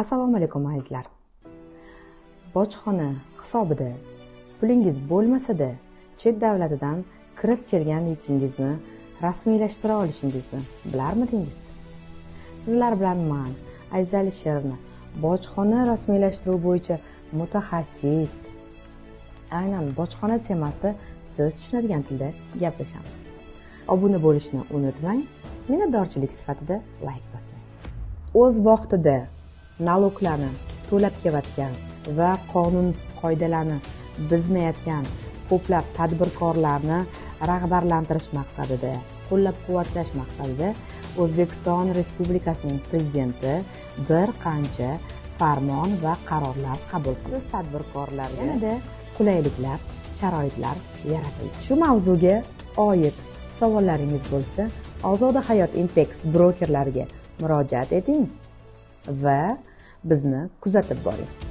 Assalomu alaykum azizlar. Bojxona hisobida pulingiz bo'lmasa-da, chet davlatidan kirib kelgan yukingizni rasmiylashtira olishingizni bilarmidingiz? Sizlar bilan men Aziza Alisherova, bojxona rasmiylashtirish bo'yicha mutaxassis. Aynan bojxona temasida siz tushunadigan tilda gaplashamiz. Obuna bo'lishni unutmang. Minnatdorchilik sifatida like bosing. O'z vaqtida naloglarni to'lab kelayotgan va qonun qoidalarni buzmayotgan ko'plab tadbirkorlarni rag'batlantirish maqsadida, qo'llab-quvvatlash maqsadida O'zbekiston Respublikasining prezidenti bir qancha farmon va qarorlar qabul qildi. Biz tadbirkorlarga yanada qulayliklar, sharoitlar yaratildi. Shu mavzuga oid savollaringiz bo'lsa, Ozoda Hayot Impex brokerlariga murojaat eting va bizni kuzatib boring.